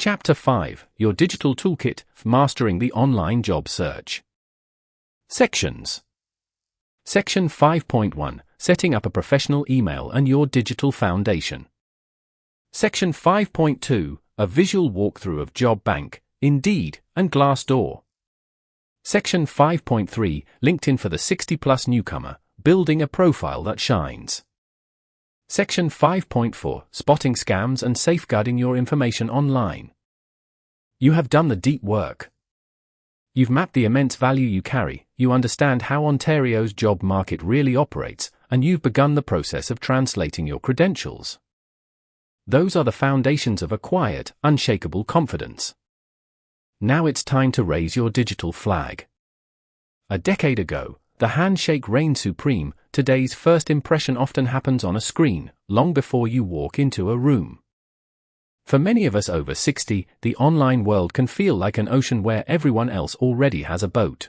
Chapter 5, Your Digital Toolkit for Mastering the Online Job Search. Sections. Section 5.1, Setting up a Professional Email and Your Digital Foundation. Section 5.2, A Visual Walkthrough of Job Bank, Indeed, and Glassdoor. Section 5.3, LinkedIn for the 60-plus newcomer, Building a Profile that Shines. Section 5.4, Spotting Scams and Safeguarding Your Information Online. You have done the deep work. You've mapped the immense value you carry, you understand how Ontario's job market really operates, and you've begun the process of translating your credentials. Those are the foundations of a quiet, unshakable confidence. Now it's time to raise your digital flag. A decade ago, the handshake reigned supreme. Today's first impression often happens on a screen, long before you walk into a room. For many of us over 60, the online world can feel like an ocean where everyone else already has a boat.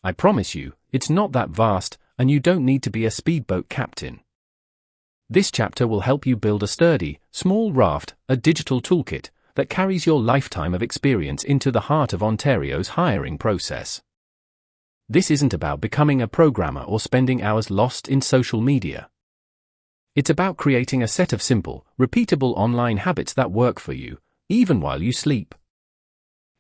I promise you, it's not that vast, and you don't need to be a speedboat captain. This chapter will help you build a sturdy, small raft, a digital toolkit, that carries your lifetime of experience into the heart of Ontario's hiring process. This isn't about becoming a programmer or spending hours lost in social media. It's about creating a set of simple, repeatable online habits that work for you, even while you sleep.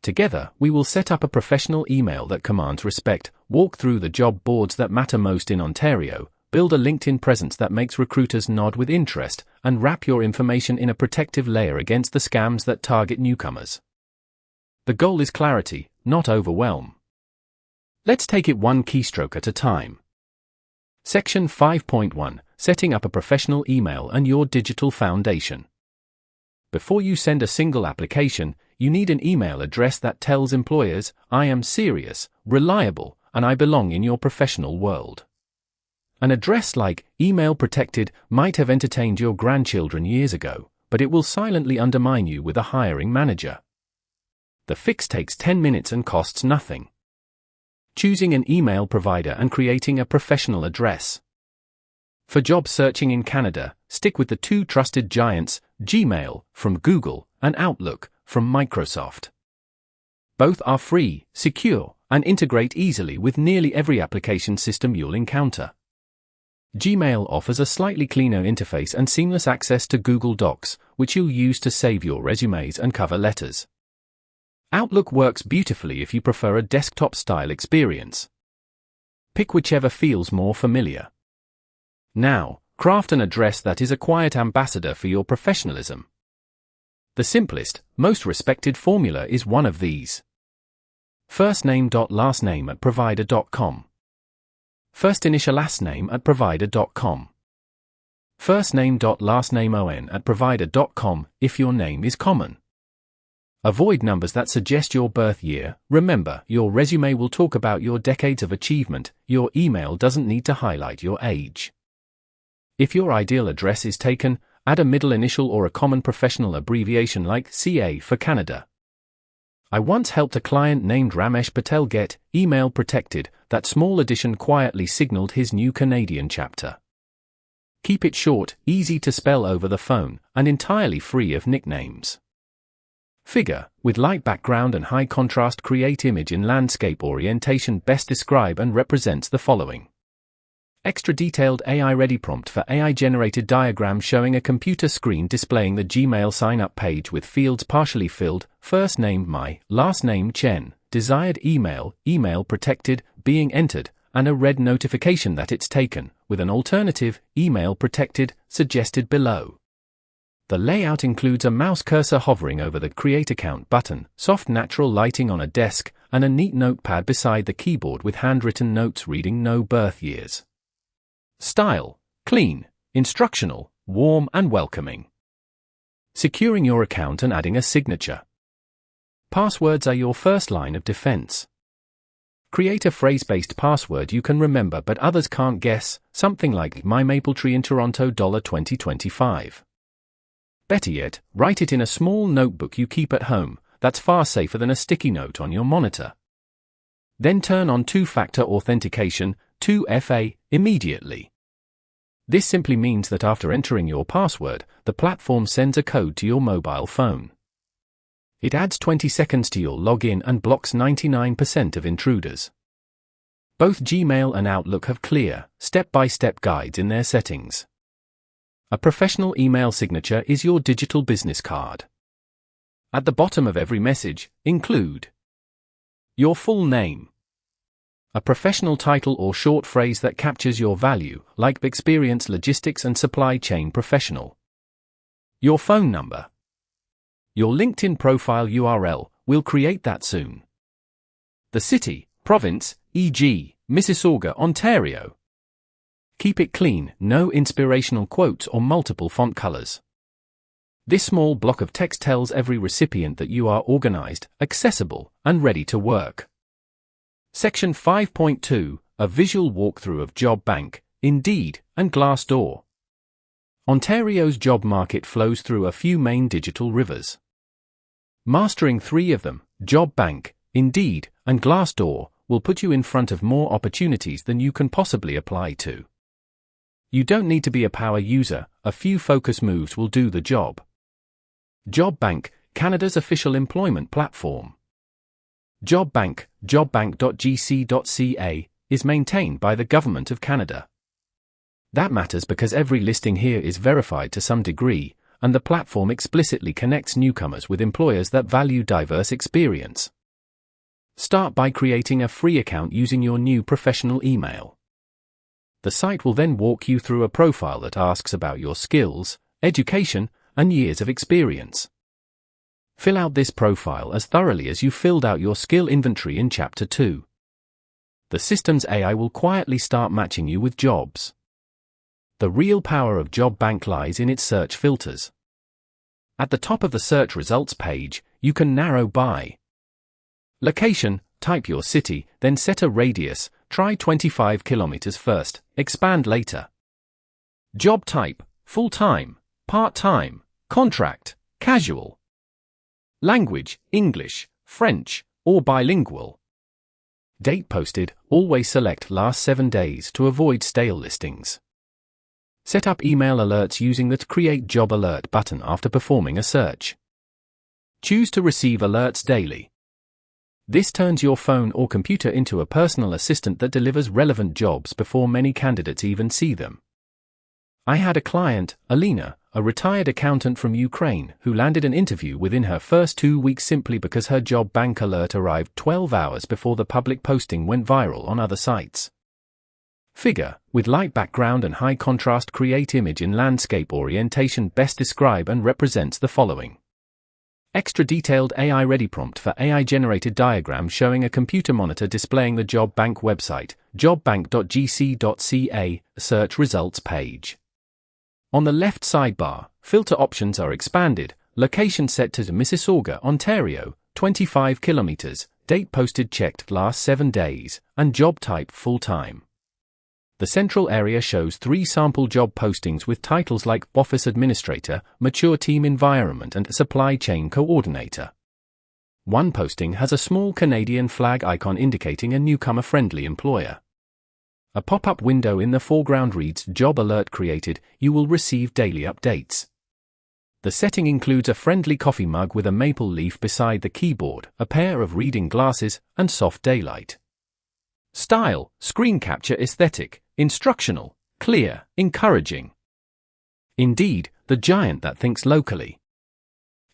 Together, we will set up a professional email that commands respect, walk through the job boards that matter most in Ontario, build a LinkedIn presence that makes recruiters nod with interest, and wrap your information in a protective layer against the scams that target newcomers. The goal is clarity, not overwhelm. Let's take it one keystroke at a time. Section 5.1, Setting up a Professional Email and Your Digital Foundation. Before you send a single application, you need an email address that tells employers, I am serious, reliable, and I belong in your professional world. An address like email protected might have entertained your grandchildren years ago, but it will silently undermine you with a hiring manager. The fix takes 10 minutes and costs nothing. Choosing an email provider and creating a professional address. For job searching in Canada, stick with the two trusted giants, Gmail, from Google, and Outlook, from Microsoft. Both are free, secure, and integrate easily with nearly every application system you'll encounter. Gmail offers a slightly cleaner interface and seamless access to Google Docs, which you'll use to save your resumes and cover letters. Outlook works beautifully if you prefer a desktop-style experience. Pick whichever feels more familiar. Now, craft an address that is a quiet ambassador for your professionalism. The simplest, most respected formula is one of these. firstname.lastname@provider.com. First initial last name at provider.com. Firstname.lastnameon@provider.com if your name is common. Avoid numbers that suggest your birth year. Remember, your resume will talk about your decades of achievement. Your email doesn't need to highlight your age. If your ideal address is taken, add a middle initial or a common professional abbreviation like CA for Canada. I once helped a client named Ramesh Patel get email protected. That small addition quietly signaled his new Canadian chapter. Keep it short, easy to spell over the phone, and entirely free of nicknames. Figure, with light background and high contrast, create image in landscape orientation best describe and represents the following. Extra detailed AI-ready prompt for AI-generated diagram showing a computer screen displaying the Gmail sign-up page with fields partially filled, first name my, last name Chen, desired email, email protected, being entered, and a red notification that it's taken, with an alternative, email protected, suggested below. The layout includes a mouse cursor hovering over the Create Account button, soft natural lighting on a desk, and a neat notepad beside the keyboard with handwritten notes reading no birth years. Style, clean, instructional, warm and welcoming. Securing your account and adding a signature. Passwords are your first line of defense. Create a phrase-based password you can remember but others can't guess, something like My Maple Tree in Toronto $2025. Better yet, write it in a small notebook you keep at home. That's far safer than a sticky note on your monitor. Then turn on two-factor authentication, 2FA, immediately. This simply means that after entering your password, the platform sends a code to your mobile phone. It adds 20 seconds to your login and blocks 99% of intruders. Both Gmail and Outlook have clear, step-by-step guides in their settings. A professional email signature is your digital business card. At the bottom of every message, include your full name, a professional title or short phrase that captures your value, like experienced logistics and supply chain professional, your phone number, your LinkedIn profile URL. We'll create that soon. The city, province, e.g., Mississauga, Ontario. Keep it clean, no inspirational quotes or multiple font colors. This small block of text tells every recipient that you are organized, accessible, and ready to work. Section 5.2, a visual walkthrough of Job Bank, Indeed, and Glassdoor. Ontario's job market flows through a few main digital rivers. Mastering 3 of them, Job Bank, Indeed, and Glassdoor, will put you in front of more opportunities than you can possibly apply to. You don't need to be a power user, a few focus moves will do the job. Job Bank, Canada's official employment platform. Job Bank, jobbank.gc.ca, is maintained by the Government of Canada. That matters because every listing here is verified to some degree, and the platform explicitly connects newcomers with employers that value diverse experience. Start by creating a free account using your new professional email. The site will then walk you through a profile that asks about your skills, education, and years of experience. Fill out this profile as thoroughly as you filled out your skill inventory in Chapter 2. The system's AI will quietly start matching you with jobs. The real power of Job Bank lies in its search filters. At the top of the search results page, you can narrow by location, type your city, then set a radius, try 25 kilometers first, expand later. Job type, full-time, part-time, contract, casual. Language, English, French, or bilingual. Date posted, always select last 7 days to avoid stale listings. Set up email alerts using the Create Job Alert button after performing a search. Choose to receive alerts daily. This turns your phone or computer into a personal assistant that delivers relevant jobs before many candidates even see them. I had a client, Alina, a retired accountant from Ukraine, who landed an interview within her first 2 weeks simply because her Job Bank alert arrived 12 hours before the public posting went viral on other sites. Figure, with light background and high contrast, create image in landscape orientation best describe and represents the following. Extra detailed AI-ready prompt for AI-generated diagram showing a computer monitor displaying the Job Bank website, jobbank.gc.ca, search results page. On the left sidebar, filter options are expanded, location set to Mississauga, Ontario, 25 kilometers, date posted checked last 7 days, and job type full-time. The central area shows 3 sample job postings with titles like Office Administrator, Mature Team Environment and Supply Chain Coordinator. One posting has a small Canadian flag icon indicating a newcomer-friendly employer. A pop-up window in the foreground reads Job Alert created, you will receive daily updates. The setting includes a friendly coffee mug with a maple leaf beside the keyboard, a pair of reading glasses, and soft daylight. Style, screen capture aesthetic, instructional, clear, encouraging. Indeed, the giant that thinks locally.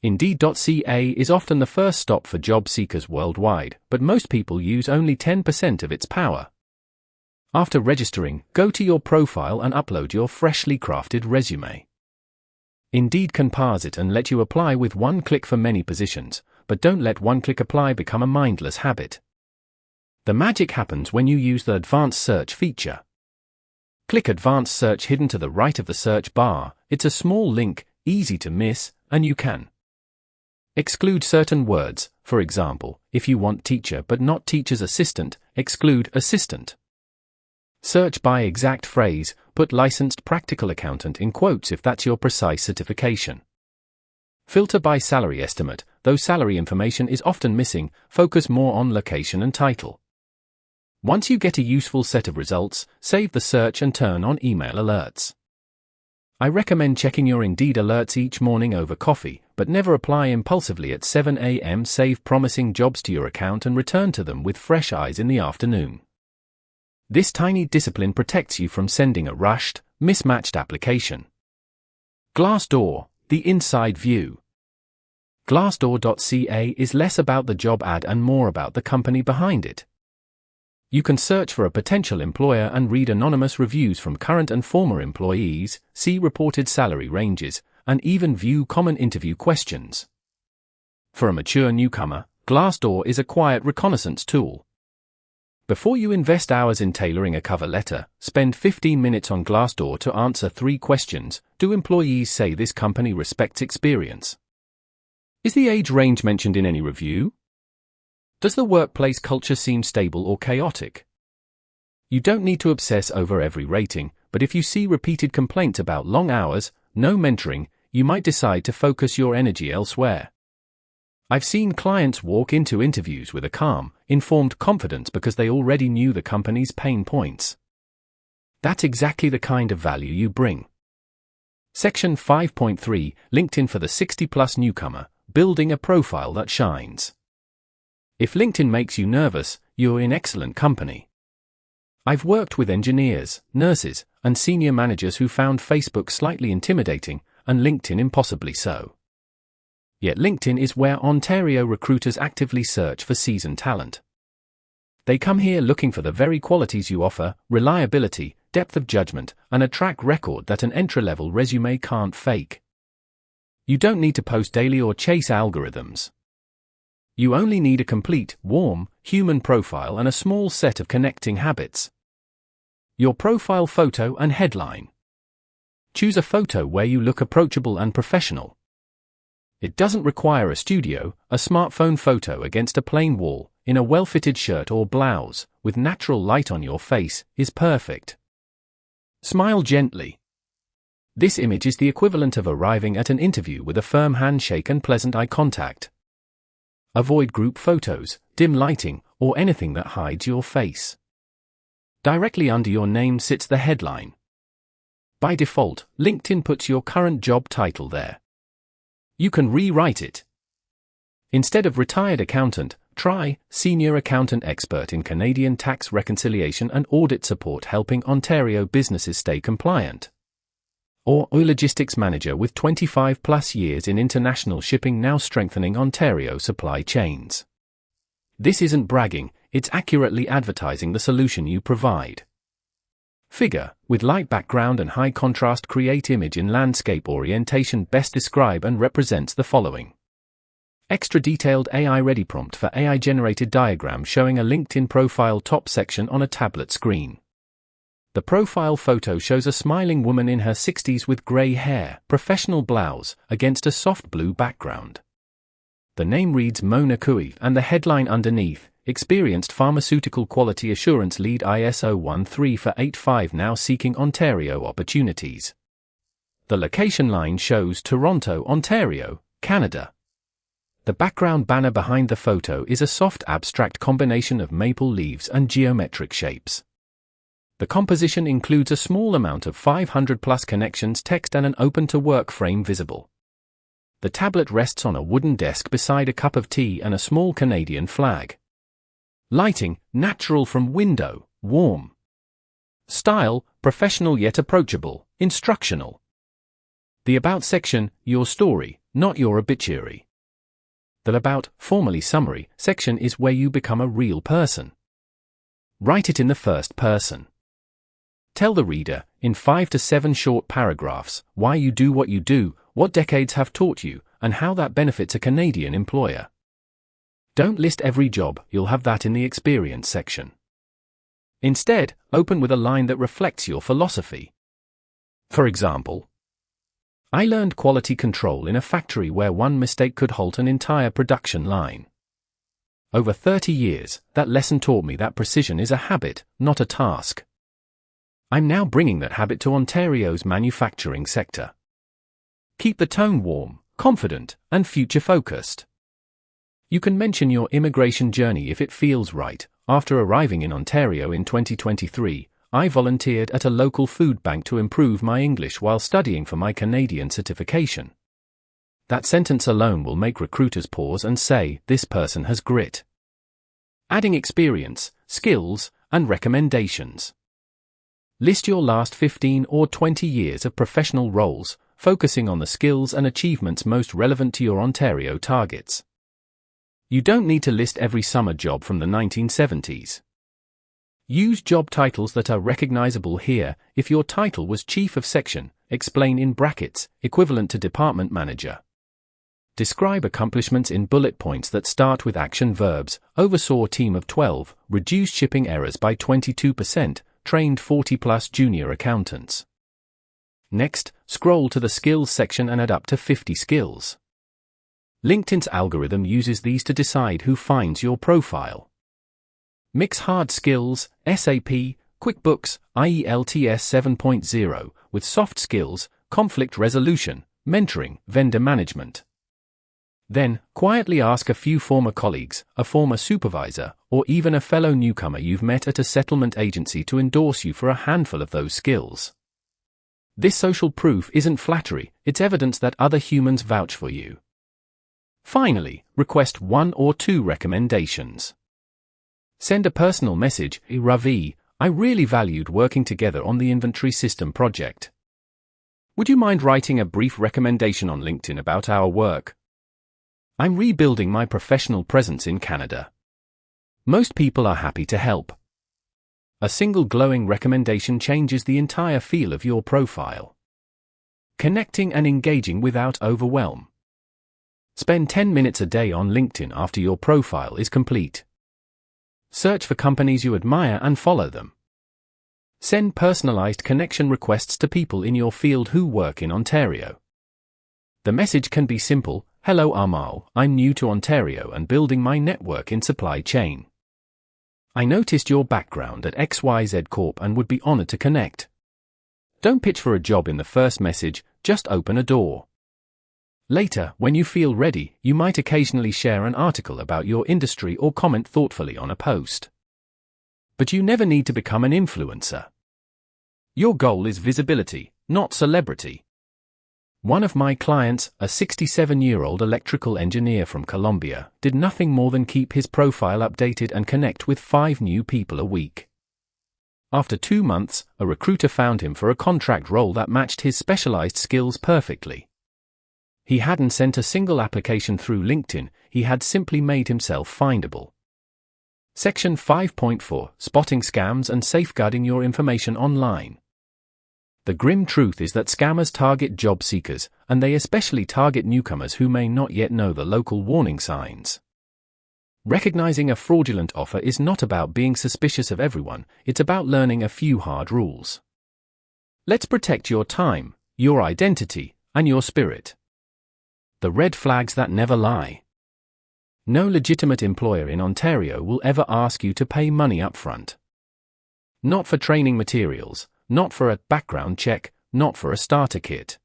Indeed.ca is often the first stop for job seekers worldwide, but most people use only 10% of its power. After registering, go to your profile and upload your freshly crafted resume. Indeed can parse it and let you apply with one click for many positions, but don't let one-click apply become a mindless habit. The magic happens when you use the Advanced Search feature. Click Advanced Search hidden to the right of the search bar. It's a small link, easy to miss, and you can exclude certain words. For example, if you want teacher but not teacher's assistant, exclude assistant. Search by exact phrase, put licensed practical accountant in quotes if that's your precise certification. Filter by salary estimate, though salary information is often missing, focus more on location and title. Once you get a useful set of results, save the search and turn on email alerts. I recommend checking your Indeed alerts each morning over coffee, but never apply impulsively at 7 a.m. Save promising jobs to your account and return to them with fresh eyes in the afternoon. This tiny discipline protects you from sending a rushed, mismatched application. Glassdoor, the inside view. Glassdoor.ca is less about the job ad and more about the company behind it. You can search for a potential employer and read anonymous reviews from current and former employees, see reported salary ranges, and even view common interview questions. For a mature newcomer, Glassdoor is a quiet reconnaissance tool. Before you invest hours in tailoring a cover letter, spend 15 minutes on Glassdoor to answer 3 questions. Do employees say this company respects experience? Is the age range mentioned in any review? Does the workplace culture seem stable or chaotic? You don't need to obsess over every rating, but if you see repeated complaints about long hours, no mentoring, you might decide to focus your energy elsewhere. I've seen clients walk into interviews with a calm, informed confidence because they already knew the company's pain points. That's exactly the kind of value you bring. Section 5.3, LinkedIn for the 60-plus newcomer, building a profile that shines. If LinkedIn makes you nervous, you're in excellent company. I've worked with engineers, nurses, and senior managers who found Facebook slightly intimidating, and LinkedIn impossibly so. Yet LinkedIn is where Ontario recruiters actively search for seasoned talent. They come here looking for the very qualities you offer: reliability, depth of judgment, and a track record that an entry-level resume can't fake. You don't need to post daily or chase algorithms. You only need a complete, warm, human profile and a small set of connecting habits. Your profile photo and headline. Choose a photo where you look approachable and professional. It doesn't require a studio. A smartphone photo against a plain wall, in a well-fitted shirt or blouse, with natural light on your face, is perfect. Smile gently. This image is the equivalent of arriving at an interview with a firm handshake and pleasant eye contact. Avoid group photos, dim lighting, or anything that hides your face. Directly under your name sits the headline. By default, LinkedIn puts your current job title there. You can rewrite it. Instead of retired accountant, try senior accountant expert in Canadian tax reconciliation and audit support helping Ontario businesses stay compliant. Or logistics manager with 25+ years in international shipping now strengthening Ontario supply chains. This isn't bragging, it's accurately advertising the solution you provide. Figure, with light background and high contrast, create image in landscape orientation best describe and represents the following. Extra detailed AI-ready prompt for AI-generated diagram showing a LinkedIn profile top section on a tablet screen. The profile photo shows a smiling woman in her 60s with grey hair, professional blouse, against a soft blue background. The name reads Mona Kui and the headline underneath, Experienced Pharmaceutical Quality Assurance Lead ISO 13485 now seeking Ontario opportunities. The location line shows Toronto, Ontario, Canada. The background banner behind the photo is a soft abstract combination of maple leaves and geometric shapes. The composition includes a small amount of 500+ connections text and an open-to-work frame visible. The tablet rests on a wooden desk beside a cup of tea and a small Canadian flag. Lighting, natural from window, warm. Style, professional yet approachable, instructional. The About section, your story, not your obituary. The About, formerly summary, section is where you become a real person. Write it in the first person. Tell the reader, in 5 to 7 short paragraphs, why you do what you do, what decades have taught you, and how that benefits a Canadian employer. Don't list every job, you'll have that in the experience section. Instead, open with a line that reflects your philosophy. For example, I learned quality control in a factory where one mistake could halt an entire production line. Over 30 years, that lesson taught me that precision is a habit, not a task. I'm now bringing that habit to Ontario's manufacturing sector. Keep the tone warm, confident, and future-focused. You can mention your immigration journey if it feels right. After arriving in Ontario in 2023, I volunteered at a local food bank to improve my English while studying for my Canadian certification. That sentence alone will make recruiters pause and say, this person has grit. Adding experience, skills, and recommendations. List your last 15 or 20 years of professional roles, focusing on the skills and achievements most relevant to your Ontario targets. You don't need to list every summer job from the 1970s. Use job titles that are recognizable here. If your title was Chief of Section, explain in brackets, equivalent to Department Manager. Describe accomplishments in bullet points that start with action verbs: oversaw team of 12, reduced shipping errors by 22%, trained 40-plus junior accountants. Next, scroll to the skills section and add up to 50 skills. LinkedIn's algorithm uses these to decide who finds your profile. Mix hard skills, SAP, QuickBooks, IELTS 7.0, with soft skills, conflict resolution, mentoring, vendor management. Then, quietly ask a few former colleagues, a former supervisor, or even a fellow newcomer you've met at a settlement agency to endorse you for a handful of those skills. This social proof isn't flattery, it's evidence that other humans vouch for you. Finally, request 1 or 2 recommendations. Send a personal message: Ravi, I really valued working together on the inventory system project. Would you mind writing a brief recommendation on LinkedIn about our work? I'm rebuilding my professional presence in Canada. Most people are happy to help. A single glowing recommendation changes the entire feel of your profile. Connecting and engaging without overwhelm. Spend 10 minutes a day on LinkedIn after your profile is complete. Search for companies you admire and follow them. Send personalized connection requests to people in your field who work in Ontario. The message can be simple: hello Amal, I'm new to Ontario and building my network in supply chain. I noticed your background at XYZ Corp and would be honored to connect. Don't pitch for a job in the first message, just open a door. Later, when you feel ready, you might occasionally share an article about your industry or comment thoughtfully on a post. But you never need to become an influencer. Your goal is visibility, not celebrity. One of my clients, a 67-year-old electrical engineer from Colombia, did nothing more than keep his profile updated and connect with 5 new people a week. After 2 months, a recruiter found him for a contract role that matched his specialized skills perfectly. He hadn't sent a single application through LinkedIn, he had simply made himself findable. Section 5.4: Spotting Scams and Safeguarding Your Information Online. The grim truth is that scammers target job seekers, and they especially target newcomers who may not yet know the local warning signs. Recognizing a fraudulent offer is not about being suspicious of everyone, it's about learning a few hard rules. Let's protect your time, your identity, and your spirit. The red flags that never lie. No legitimate employer in Ontario will ever ask you to pay money upfront. Not for training materials, not for a background check, not for a starter kit.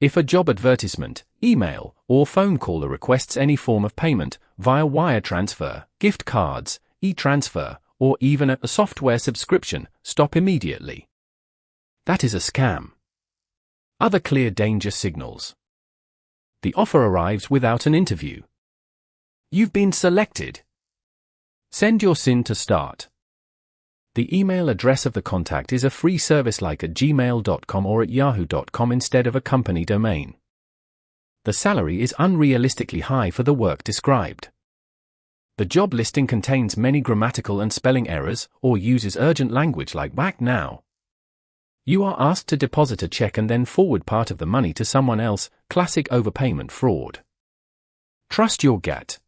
If a job advertisement, email, or phone caller requests any form of payment, via wire transfer, gift cards, e-transfer, or even a software subscription, stop immediately. That is a scam. Other clear danger signals. The offer arrives without an interview. You've been selected. Send your SIN to start. The email address of the contact is a free service like at gmail.com or at yahoo.com instead of a company domain. The salary is unrealistically high for the work described. The job listing contains many grammatical and spelling errors, or uses urgent language like "back now." You are asked to deposit a check and then forward part of the money to someone else, classic overpayment fraud. Trust your gut.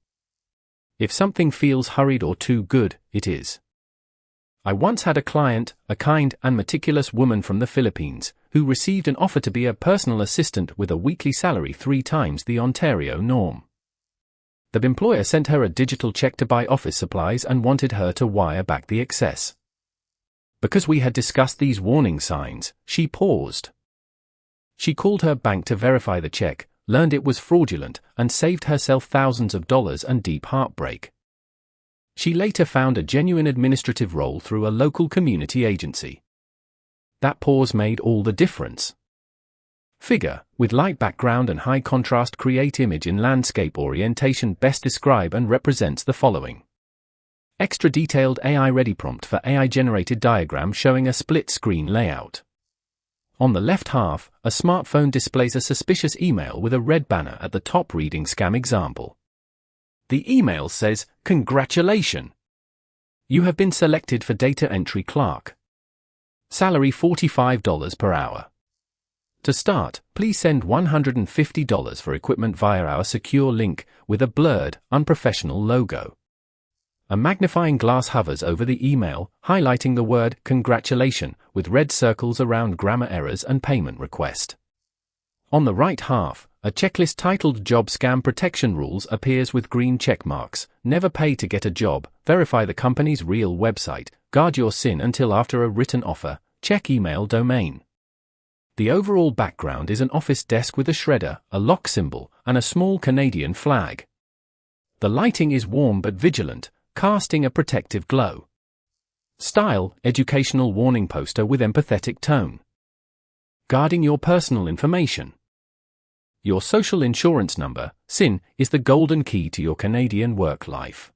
If something feels hurried or too good, it is. I once had a client, a kind and meticulous woman from the Philippines, who received an offer to be a personal assistant with a weekly salary 3 times the Ontario norm. The employer sent her a digital check to buy office supplies and wanted her to wire back the excess. Because we had discussed these warning signs, she paused. She called her bank to verify the check, learned it was fraudulent, and saved herself thousands of dollars and deep heartbreak. She later found a genuine administrative role through a local community agency. That pause made all the difference. Figure, with light background and high contrast, create image in landscape orientation best describe and represents the following. Extra detailed AI-ready prompt for AI-generated diagram showing a split-screen layout. On the left half, a smartphone displays a suspicious email with a red banner at the top reading scam example. The email says, "Congratulations! You have been selected for data entry clerk. Salary $45 per hour. To start, please send $150 for equipment via our secure link with a blurred, unprofessional logo." A magnifying glass hovers over the email, highlighting the word "congratulation" with red circles around grammar errors and payment request. On the right half, a checklist titled Job Scam Protection Rules appears with green check marks. Never pay to get a job, verify the company's real website, guard your SIN until after a written offer, check email domain. The overall background is an office desk with a shredder, a lock symbol, and a small Canadian flag. The lighting is warm but vigilant, casting a protective glow. Style, educational warning poster with empathetic tone. Guarding your personal information. Your social insurance number, SIN, is the golden key to your Canadian work life.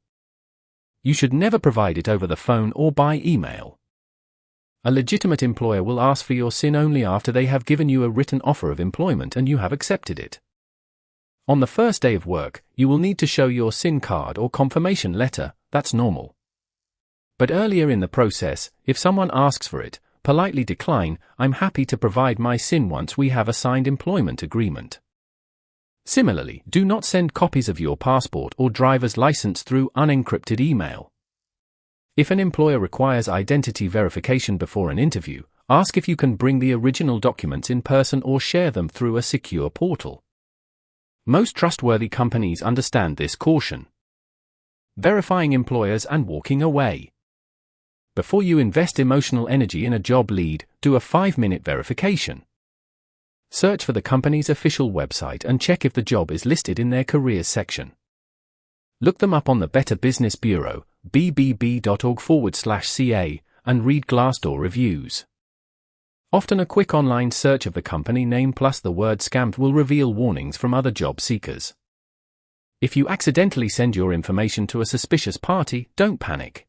You should never provide it over the phone or by email. A legitimate employer will ask for your SIN only after they have given you a written offer of employment and you have accepted it. On the first day of work, you will need to show your SIN card or confirmation letter. That's normal. But earlier in the process, if someone asks for it, politely decline, "I'm happy to provide my SIN once we have a signed employment agreement." Similarly, do not send copies of your passport or driver's license through unencrypted email. If an employer requires identity verification before an interview, ask if you can bring the original documents in person or share them through a secure portal. Most trustworthy companies understand this caution. Verifying employers and walking away. Before you invest emotional energy in a job lead, do a 5-minute verification. Search for the company's official website and check if the job is listed in their careers section. Look them up on the Better Business Bureau, bbb.org/ca, and read Glassdoor reviews. Often a quick online search of the company name plus the word scammed will reveal warnings from other job seekers. If you accidentally send your information to a suspicious party, don't panic.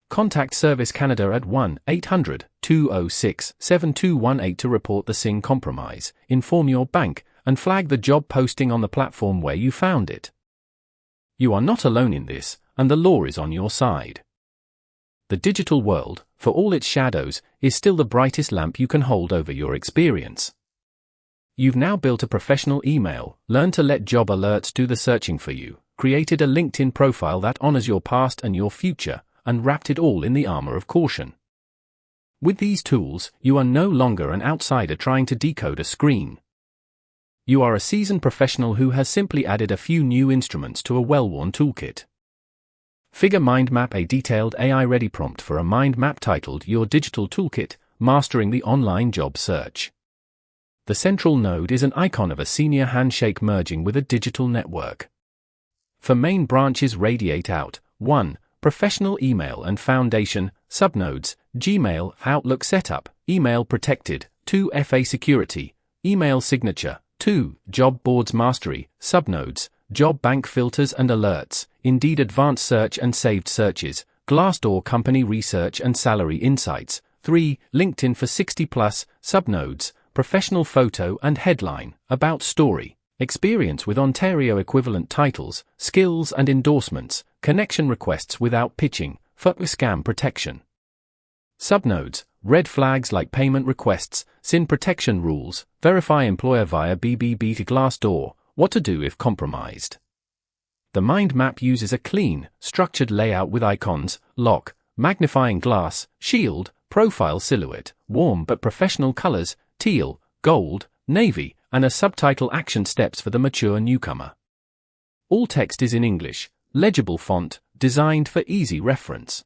Contact Service Canada at 1-800-206-7218 to report the SIN compromise, inform your bank, and flag the job posting on the platform where you found it. You are not alone in this, and the law is on your side. The digital world, for all its shadows, is still the brightest lamp you can hold over your experience. You've now built a professional email, learned to let job alerts do the searching for you, created a LinkedIn profile that honors your past and your future, and wrapped it all in the armor of caution. With these tools, you are no longer an outsider trying to decode a screen. You are a seasoned professional who has simply added a few new instruments to a well-worn toolkit. Figure Mind Map, a detailed AI-ready prompt for a mind map titled Your Digital Toolkit, Mastering the Online Job Search. The central node is an icon of a senior handshake merging with a digital network. For main branches radiate out, 1. Professional email and foundation, subnodes, Gmail, Outlook setup, email protected, 2. FA security, email signature, 2. Job boards mastery, subnodes, job bank filters and alerts, Indeed advanced search and saved searches, Glassdoor company research and salary insights, 3. LinkedIn for 60+, subnodes, professional photo and headline, about story, experience with Ontario equivalent titles, skills and endorsements, connection requests without pitching, for scam protection. Subnodes, red flags like payment requests, SIN protection rules, verify employer via BBB to Glassdoor, what to do if compromised. The mind map uses a clean, structured layout with icons, lock, magnifying glass, shield, profile silhouette, warm but professional colors, teal, gold, navy, and a subtitle action steps for the mature newcomer. All text is in English, legible font, designed for easy reference.